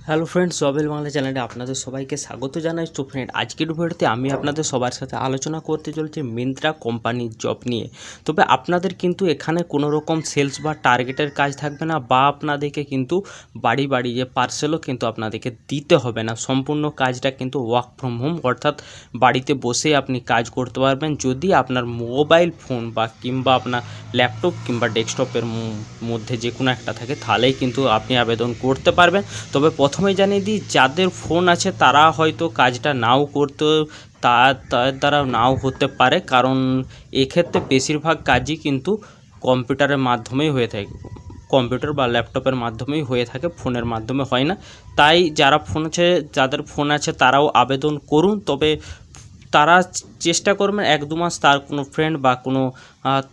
Hello friends, জবেল Bangla চ্যানেলে আপনাদের সবাইকে স্বাগত জানাই। তো ফ্রেন্ড, আজকের ভিডিওতে আমি আপনাদের সবার সাথে আলোচনা করতে চলছি মিন্ত্রা কোম্পানির জব নিয়ে। তবে আপনাদের কিন্তু এখানে কোনো রকম সেলস বা টার্গেটের কাজ থাকবে না, বা আপনাদেরকে কিন্তু বাড়ি বাড়ি যে পার্সেলও কিন্তু আপনাদেরকে দিতে হবে না। সম্পূর্ণ কাজটা কিন্তু ওয়ার্ক ফ্রম হোম, অর্থাৎ বাড়িতে বসে আপনি কাজ করতে পারবেন। যদি আপনার মোবাইল ফোন বা কিংবা আপনার ল্যাপটপ কিংবা ডেস্কটপের মধ্যে যে কোনো একটা থাকে, তাহলেই কিন্তু আপনি আবেদন করতে পারবেন। তবে প্রথমেই জানিয়ে দিই, যাদের ফোন আছে তারা হয়তো কাজটা নাও করতে তার দ্বারা নাও হতে পারে, কারণ এক্ষেত্রে বেশিরভাগ কাজই কিন্তু কম্পিউটারের মাধ্যমেই হয়ে থাকে, কম্পিউটার বা ল্যাপটপের মাধ্যমেই হয়ে থাকে, ফোনের মাধ্যমে হয় না। তাই যাদের ফোন আছে তারাও আবেদন করুন। তবে তারা চেষ্টা করবেন 1-2 মাস তার কোনো ফ্রেন্ড বা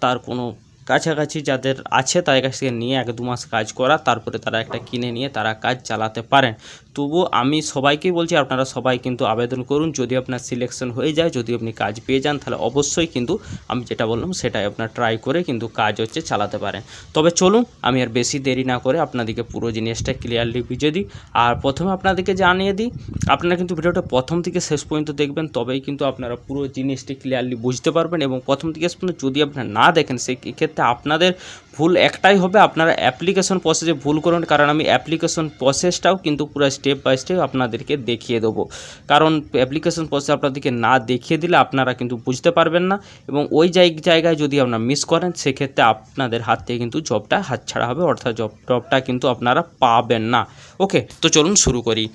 তার কোনো কাছাকাছি যাদের আছে তাদের কাছ থেকে নিয়ে 1-2 মাস কাজ করা, তারপরে তারা একটা কিনে নিয়ে তারা কাজ চালাতে পারেন। তবুও আমি সবাইকেই বলছি, আপনারা সবাই কিন্তু আবেদন করুন। যদি আপনার সিলেকশন হয়ে যায়, যদি আপনি কাজ পেয়ে যান, তাহলে অবশ্যই কিন্তু আমি যেটা বললাম সেটাই আপনার ট্রাই করে কিন্তু কাজ চালাতে পারেন। তবে চলুন, আমি আর বেশি দেরি না করে আপনাদেরকে পুরো জিনিসটা ক্লিয়ারলি বুঝিয়ে দিই। আর প্রথমে আপনাদেরকে জানিয়ে দিই, আপনারা কিন্তু ভিডিওটা প্রথম থেকে শেষ পর্যন্ত দেখবেন, তবেই কিন্তু আপনারা পুরো জিনিসটি ক্লিয়ারলি বুঝতে পারবেন। এবং প্রথম থেকে শেষ পর্যন্ত যদি আপনারা না দেখেন, সেক্ষেত্রে আপনাদের ভুল একটাই হবে, আপনারা অ্যাপ্লিকেশন প্রসেসে ভুল করুন। কারণ আমি অ্যাপ্লিকেশন প্রসেসটাও কিন্তু পুরো স্টেপ বাই স্টেপ আপনাদেরকে দেখিয়ে দেবো। কারণ অ্যাপ্লিকেশন প্রসেস আপনাদেরকে না দেখিয়ে দিলে আপনারা কিন্তু বুঝতে পারবেন না, এবং ওই জায়গায় যদি আপনারা মিস করেন, সেক্ষেত্রে আপনাদের হাত থেকে কিন্তু জবটা হাতছাড়া হবে, অর্থাৎ জবটা কিন্তু আপনারা পাবেন না। ওকে, তো চলুন শুরু করি।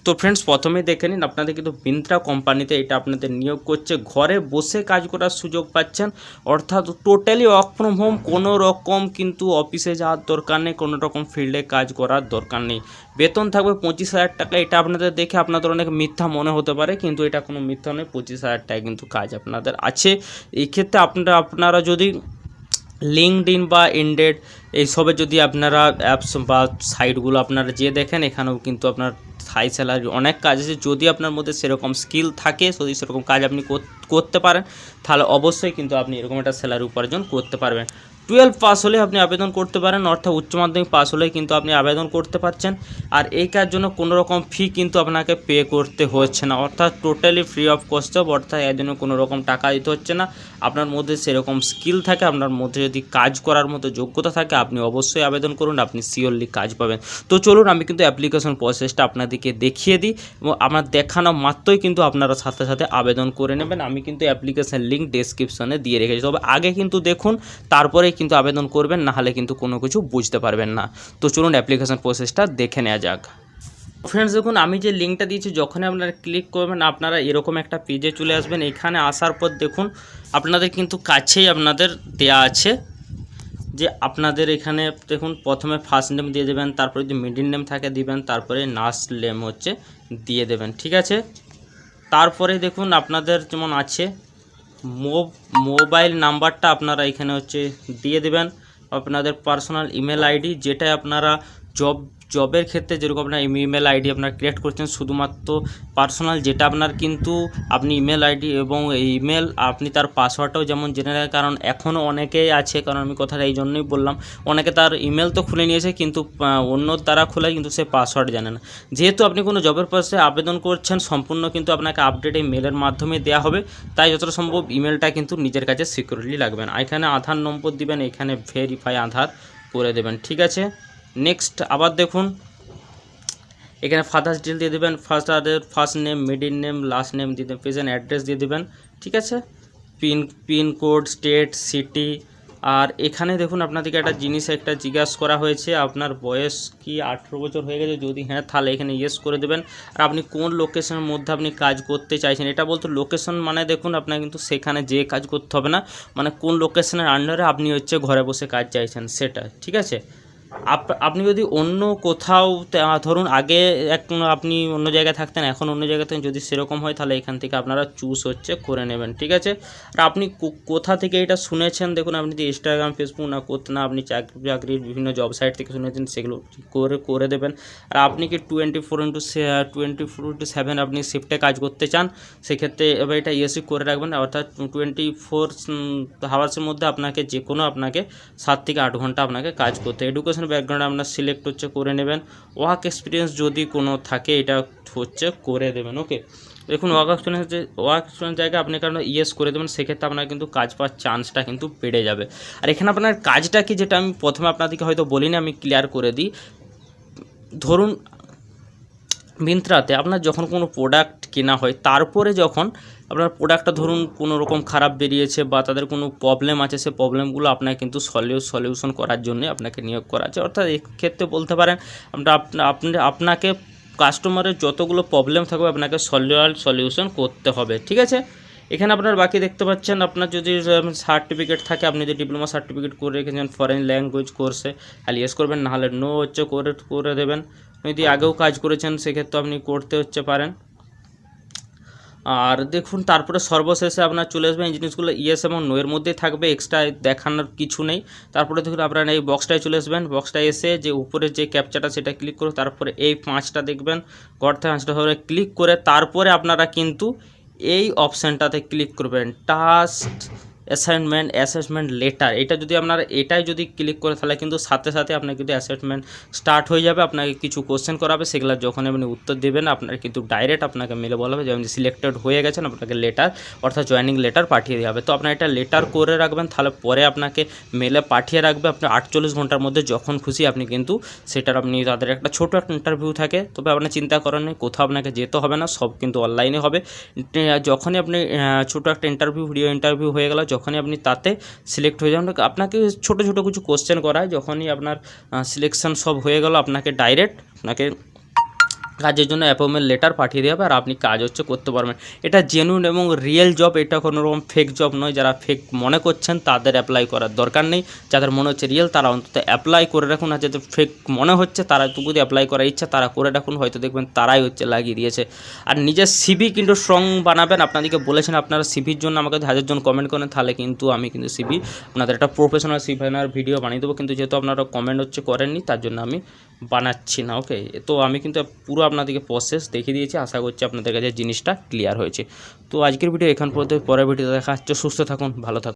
তো ফ্রেন্ডস, প্রথমেই দেখে নিন, আপনাদের কিন্তু মিন্ত্রা কোম্পানিতে এটা আপনাদের নিয়োগ করছে। ঘরে বসে কাজ করার সুযোগ পাচ্ছেন, অর্থাৎ টোটালি ওয়ার্ক ফ্রম হোম। কোনো রকম কিন্তু অফিসে যাওয়ার দরকার নেই, কোনো রকম ফিল্ডে কাজ করার দরকার নেই। বেতন থাকবে 25,000 টাকা। এটা আপনাদের দেখে আপনাদের অনেক মিথ্যা মনে হতে পারে, কিন্তু এটা কোনো মিথ্যা নয়। 25,000 টাকা কিন্তু কাজ আপনাদের আছে। এই ক্ষেত্রে আপনারা যদি লিঙ্কডইন বা ইনডেড এইসবে যদি আপনারা অ্যাপস বা সাইটগুলো আপনারা যে দেখেন, এখানেও কিন্তু আপনার হাই স্যালারি অনেক কাজ আছে। যদি আপনার মধ্যে সেরকম স্কিল থাকে, যদি সেরকম কাজ আপনি করতে পারেন, তাহলে অবশ্যই কিন্তু আপনি এরকম একটা স্যালারি উপার্জন করতে পারবেন। 12 পাস হলে আপনি আবেদন করতে পারেন, অর্থাৎ উচ্চ মাধ্যমিক পাস হলেই কিন্তু আপনি আবেদন করতে পারছেন। আর এই কাজ জন্য কোনো রকম ফি কিন্তু আপনাকে পে করতে হচ্ছে না, অর্থাৎ totally free of cost job, অর্থাৎ এর জন্য কোনো রকম টাকা দিতে হচ্ছে না। আপনার মধ্যে সেরকম স্কিল থাকে, আপনার মধ্যে যদি কাজ করার মতো যোগ্যতা থাকে, আপনি অবশ্যই আবেদন করুন, আপনি শিওরলি কাজ পাবেন। তো চলুন, আমি কিন্তু অ্যাপ্লিকেশন প্রসেসটা আপনাদেরকে দেখিয়ে দিই, এবং আমার দেখানো মাত্রই কিন্তু আপনারা সাথে সাথে আবেদন করে নেবেন। আমি কিন্তু অ্যাপ্লিকেশন লিঙ্ক ডেসক্রিপশনে দিয়ে রেখেছি, তবে আগে কিন্তু দেখুন, তারপরে কিন্তু আবেদন করবেন, না হলে কিন্তু কোনো কিছু বুঝতে পারবেন না। তো চলুন অ্যাপ্লিকেশন প্রসেসটা দেখে নেওয়া যাক। ফ্রেন্ডস, দেখুন, আমি যে লিঙ্কটা দিয়েছি, যখনই আপনারা ক্লিক করবেন, আপনারা এরকম একটা পেজে চলে আসবেন। এখানে আসার পর দেখুন, আপনাদের কিন্তু কাছেই আপনাদের দেয়া আছে যে আপনাদের এখানে দেখুন, প্রথমে ফার্স্ট নেম দিয়ে দেবেন, তারপরে যদি মিডিল নেম থাকে দিবেন, তারপরে লাস্ট নেম দিয়ে দেবেন। ঠিক আছে, তারপরে দেখুন আপনাদের যেমন আছে মোবাইল নাম্বারটা আপনারা এখানে দিয়ে দেবেন। আপনাদের পার্সোনাল ইমেল আইডি, যেটা আপনারা জবের ক্ষেত্রে যেরকম আপনার ইমেল আইডি আপনার ক্রিয়েট করছেন, শুধুমাত্র পার্সোনাল, যেটা আপনার কিন্তু আপনি ইমেল আইডি এবং ইমেল আপনি তার পাসওয়ার্ডটাও যেমন জেনে নেন। কারণ এখনও অনেকেই আছে, কারণ আমি কথাটা এই জন্যই বললাম, অনেকে তার ইমেল তো খুলে নিয়েছে, কিন্তু অন্য দ্বারা খোলে, কিন্তু সে পাসওয়ার্ড জানে না। যেহেতু আপনি কোনো জবের পাশে আবেদন করছেন, সম্পূর্ণ কিন্তু আপনাকে আপডেট এই মেলের মাধ্যমে দেওয়া হবে, তাই যতটা সম্ভব ইমেলটা কিন্তু নিজের কাছে সিকিউরলি রাখবেন। এখানে আধার নম্বর দিবেন, এখানে ভেরিফাই আধার করে দেবেন। ঠিক আছে, নেক্সট আবার দেখুন, এখানে ফাদার্স ডিটেল দিয়ে দেবেন, first name, middle name, last name দিয়ে দেবেন, প্রেজেন্ট অ্যাড্রেস দিয়ে দেবেন। ঠিক আছে, পিনকোড, স্টেট, সিটি। আর এখানে দেখুন, আপনাদেরকে একটা জিজ্ঞাসা করা হয়েছে, আপনার বয়স কি 18 বছর হয়ে গেছে? যদি হ্যাঁ, তাহলে এখানে ইয়েস করে দেবেন। আর আপনি কোন লোকেশনের মধ্যে আপনি কাজ করতে চাইছেন, এটা বলতে লোকেশন মানে দেখুন, আপনার কিন্তু সেখানে যে কাজ করতে হবে না, মানে কোন লোকেশনের আন্ডারে আপনি ঘরে বসে কাজ চাইছেন সেটা। ঠিক আছে, আপনি যদি অন্য কোথাও, ধরুন আগে আপনি অন্য জায়গায় থাকতেন, এখন অন্য জায়গায় থাকেন, যদি সেরকম হয়, তাহলে এখান থেকে আপনারা চুজ করে নেবেন। ঠিক আছে, আর আপনি কোথা থেকে এটা শুনেছেন, দেখুন, আপনি যদি ইনস্টাগ্রাম, ফেসবুক না আপনি চাকরির বিভিন্ন জব সাইট থেকে শুনেছেন, সেগুলো করে দেবেন। আর আপনি কি 24/7 আপনি শিফটে কাজ করতে চান, সেক্ষেত্রে এবার এটা ইয়েসি করে রাখবেন, অর্থাৎ 24 আওয়ার্সের মধ্যে আপনাকে 7 থেকে 8 ঘন্টা আপনাকে কাজ করতে। এডুকেশন ব্যাকগ্রাউন্ড আপনার সিলেক্ট হচ্ছে করে নেবেন। ওয়ার্ক এক্সপিরিয়েন্স যদি কোনো থাকে এটা হচ্ছে করে দেবেন। ওকে, দেখুন ওয়ার্ক এক্সপিরিয়েন্স জায়গায় আপনি কারণ ইয়েস করে দেবেন, সেক্ষেত্রে আপনার কিন্তু কাজ পাওয়ার চান্সটা কিন্তু বেড়ে যাবে। আর এখানে আপনার কাজটা কি, যেটা আমি প্রথমে আপনাদেরকে হয়তো বলিনি, আমি ক্লিয়ার করে দিই। ধরুন মিন্ত্রাতে আপনার যখন কোনো প্রোডাক্ট কেনা হয়, তারপরে যখন আপনার প্রোডাক্টটা ধরুন কোনো রকম খারাপ বেরিয়েছে বা তাদের কোনো প্রবলেম আছে, সে প্রবলেমগুলো আপনাকে কিন্তু সলিউশন করার জন্য আপনাকে নিয়োগ করা আছে। অর্থাৎ এক্ষেত্রে বলতে পারেন আপনাকে কাস্টমারের যতগুলো প্রবলেম থাকবে আপনাকে সলিউশন করতে হবে। ঠিক আছে, এখানে আপনার বাকি দেখতে পাচ্ছেন, আপনার যদি সার্টিফিকেট থাকে, আপনি যদি ডিপ্লোমা সার্টিফিকেট করে রেখেছেন ফরেন ল্যাঙ্গুয়েজ কোর্সে, তাহলে ইয়েস করবেন, নাহলে নো হচ্ছে করে দেবেন। যদি আগেও কাজ করেছেন সেক্ষেত্রে আপনি করতে হচ্ছে পারেন। আর দেখুন তারপরে সর্বশেষে আপনার চলে আসবে এই জিনিসগুলো ইয়েস এবং নো এর মধ্যেই থাকবে, এক্সট্রা দেখানোর কিছু নেই। তারপরে দেখুন আপনারা এই বক্সটায় চলে আসবেন, বক্সটায় এসে যে উপরে যে ক্যাপচাটা সেটা ক্লিক করে তারপরে এই 5টা দেখবেন, গড়তে 5টা ধরে ক্লিক করে তারপরে আপনারা কিন্তু এই অপশানটাতে ক্লিক করবেন, টাস্ক অ্যাসেসমেন্ট লেটার। এটা যদি আপনারা এটাই যদি ক্লিক করে তাহলে কিন্তু সাথে সাথে আপনার কিন্তু অ্যাসেসমেন্ট স্টার্ট হয়ে যাবে। আপনাকে কিছু কোশ্চেন করাবে, সেগুলো যখন আপনি উত্তর দেবেন আপনার কিন্তু ডাইরেক্ট আপনাকে মেলে বলা হবে যে আপনি সিলেক্টেড হয়ে গেছেন, আপনাকে লেটার অর্থাৎ জয়েনিং লেটার পাঠিয়ে দেওয়া হবে। তো আপনার এটা লেটার করে রাখবেন, তাহলে পরে আপনাকে মেলে পাঠিয়ে রাখবে। আপনার 48 ঘন্টার মধ্যে যখন খুশি আপনি কিন্তু সেটার আপনি তাদের একটা ছোটো একটা ইন্টারভিউ থাকে, তবে আপনার চিন্তা করেন নেই, কোথাও আপনাকে যেতে হবে না, সব কিন্তু অনলাইনে হবে। যখনই আপনি ছোটো একটা ভিডিও ইন্টারভিউ হয়ে গেল, যখনই আপনি তাতে সিলেক্ট হয়ে যাবেন, আপনাকে ছোটো ছোটো কিছু কোশ্চেন করা হয়, যখনই আপনার সিলেকশন সব হয়ে গেল আপনাকে ডাইরেক্ট আপনাকে কাজের জন্য অ্যাপয়েন্টমেন্ট লেটার পাঠিয়ে দেওয়া হবে আর আপনি কাজ হচ্ছে করতে পারবেন। এটা জেনুইন এবং রিয়েল জব, এটা কোনো রকম ফেক জব নয়। যারা ফেক মনে করছেন তাদের অ্যাপ্লাই করার দরকার নেই, যাদের মনে হচ্ছে রিয়েল তারা অন্তত অ্যাপ্লাই করে রাখুন, আর যাদের ফেক মনে হচ্ছে তারা তবু অ্যাপ্লাই করার ইচ্ছা তারা করে রাখুন, হয়তো দেখবেন তারাই হচ্ছে লাগিয়ে দিয়েছে। আর নিজের সিভি কিন্তু স্ট্রং বানাবেন। আপনাদেরকে বলেছেন আপনারা সিভির জন্য আমাকে 1000 জন কমেন্ট করেন, তাহলে কিন্তু আমি কিন্তু সিভি আপনাদের একটা প্রফেশনাল সিভি বানানোর ভিডিও বানিয়ে দেবো, কিন্তু যেহেতু আপনারা কমেন্ট হচ্ছে করেননি তার জন্য আমি বানাচ্ছি না। ওকে, তো আমি কিন্তু পুরো আপনাদেরকে প্রসেস দেখিয়ে দিয়েছি, আশা করছি আপনাদের কাছে জিনিসটা ক্লিয়ার হয়েছে। তো আজকের ভিডিও এখান পর্যন্ত, পরের ভিডিও দেখা হচ্ছে। সুস্থ থাকুন, ভালো থাকুন।